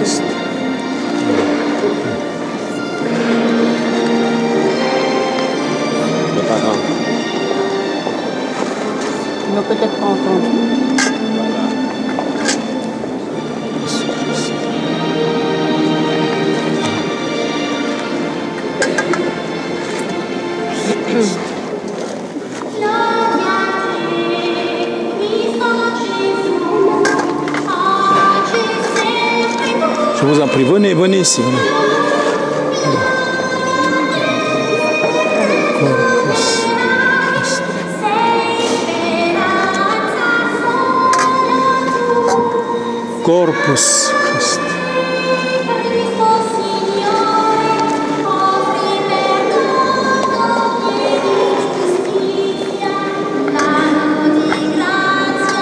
Christ. Les parents. Ils n'ont peut-être pas entendu. Je vous en prie, venez, venez ici. Venez. Corpus Christi.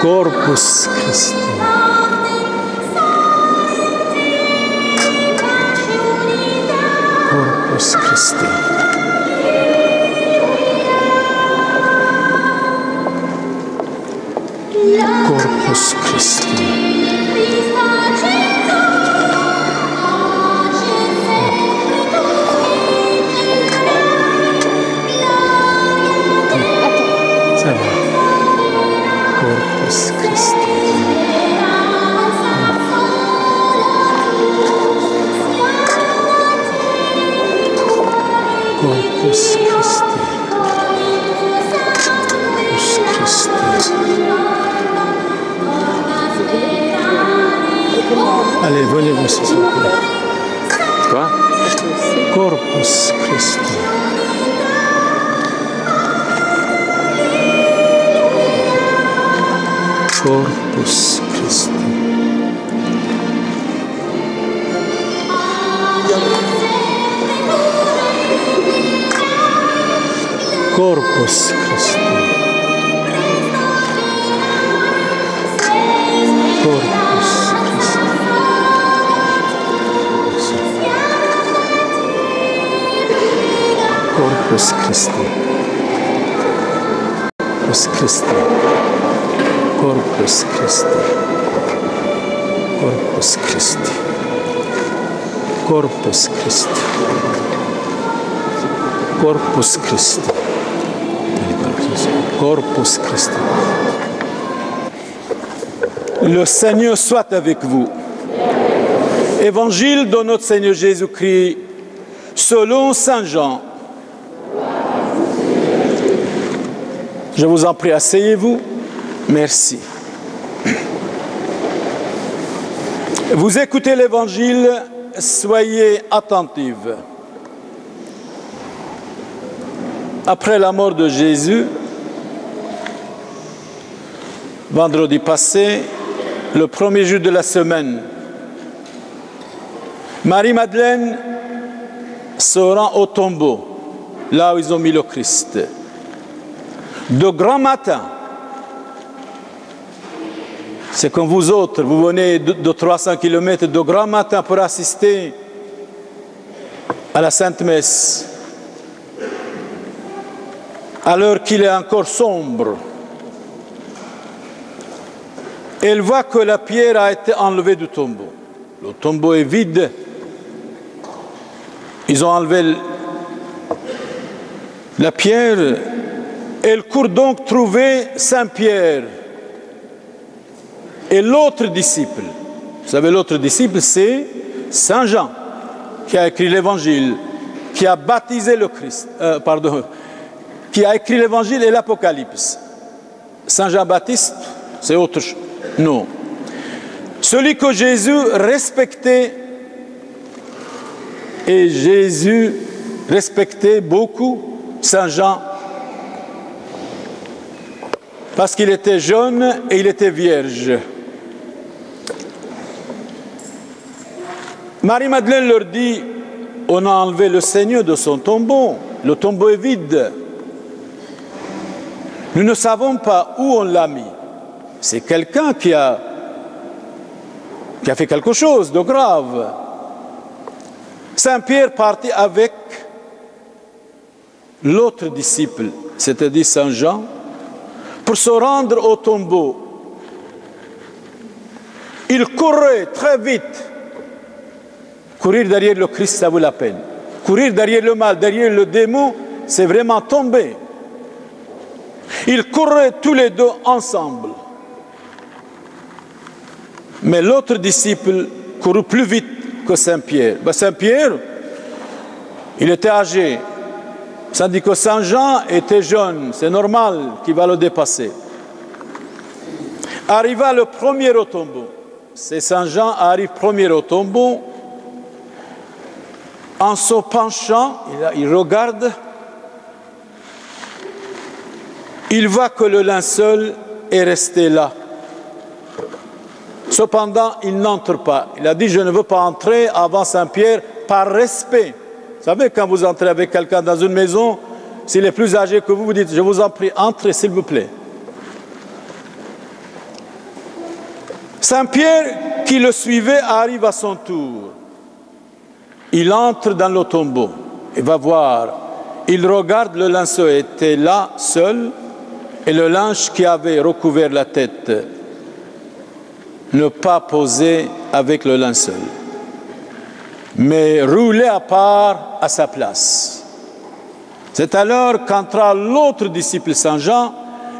Corpus Christi. Corpus Christi. Corpus Christi. Ça va. Corpus Christi. Corpus Christi. Corpus Christi. Allez, venez vous s'il vous plaît. Quoi? Corpus Christi. Corpus Christi. Corpus Christi. Corpus Christi. Corpus Christi. Corpus Christi. Corpus Christi. Corpus Christi. Corpus Christi. Corpus Christi. Corpus Christi. Le Seigneur soit avec vous. Évangile de notre Seigneur Jésus-Christ selon Saint Jean. Je vous en prie, asseyez-vous. Merci. Vous écoutez l'Évangile, soyez attentifs. Après la mort de Jésus, vendredi passé, le premier jour de la semaine, Marie-Madeleine se rend au tombeau, là où ils ont mis le Christ. De grand matin, c'est comme vous autres, vous venez de 300 km de grand matin pour assister à la Sainte Messe, à l'heure qu'il est encore sombre. Elle voit que la pierre a été enlevée du tombeau. Le tombeau est vide. Ils ont enlevé la pierre. Elle court donc trouver Saint-Pierre et l'autre disciple. Vous savez, l'autre disciple, c'est Saint Jean, qui a écrit l'Évangile, qui a baptisé le Christ, qui a écrit l'Évangile et l'Apocalypse. Saint Jean-Baptiste, c'est autre chose. Non. Celui que Jésus respectait, et Jésus respectait beaucoup Saint Jean, parce qu'il était jeune et il était vierge. Marie-Madeleine leur dit, on a enlevé le Seigneur de son tombeau, le tombeau est vide. Nous ne savons pas où on l'a mis. C'est quelqu'un qui a fait quelque chose de grave. Saint-Pierre partit avec l'autre disciple, c'est-à-dire Saint Jean, pour se rendre au tombeau. Il courait très vite Courir derrière le Christ, ça vaut la peine. Courir derrière le mal, derrière le démon, c'est vraiment tomber. Ils couraient tous les deux ensemble. Mais l'autre disciple courut plus vite que Saint-Pierre. Saint-Pierre, il était âgé. Tandis que Saint-Jean était jeune. C'est normal qu'il va le dépasser. Arriva le premier au tombeau. C'est Saint-Jean arrive premier au tombeau. En se penchant, il regarde. Il voit que le linceul est resté là. Cependant, il n'entre pas. Il a dit, je ne veux pas entrer avant Saint-Pierre par respect. Vous savez, quand vous entrez avec quelqu'un dans une maison, s'il est plus âgé que vous, vous dites, je vous en prie, entrez s'il vous plaît. Saint-Pierre, qui le suivait, arrive à son tour. Il entre dans le tombeau. Il va voir. Il regarde, le linceul était là, seul, et le linge qui avait recouvert la tête, ne pas posé avec le linceul, mais roulé à part à sa place. C'est alors qu'entra l'autre disciple Saint-Jean,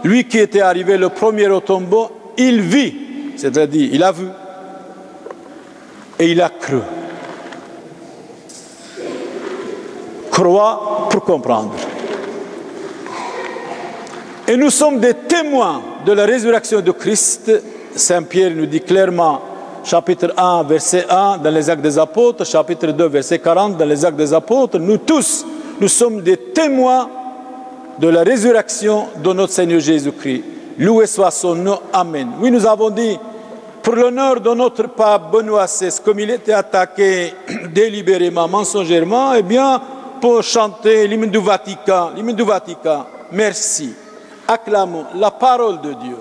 lui qui était arrivé le premier au tombeau, il vit, c'est-à-dire il a vu, et il a cru. Croire pour comprendre. Et nous sommes des témoins de la résurrection de Christ. Saint Pierre nous dit clairement, chapitre 1, verset 1, dans les Actes des Apôtres, chapitre 2, verset 40, dans les Actes des Apôtres, nous tous, nous sommes des témoins de la résurrection de notre Seigneur Jésus-Christ. Loué soit son nom, Amen. Oui, nous avons dit, pour l'honneur de notre pape Benoît XVI, comme il était attaqué délibérément, mensongèrement, eh bien, pour chanter l'hymne du Vatican, merci. Acclamons la parole de Dieu.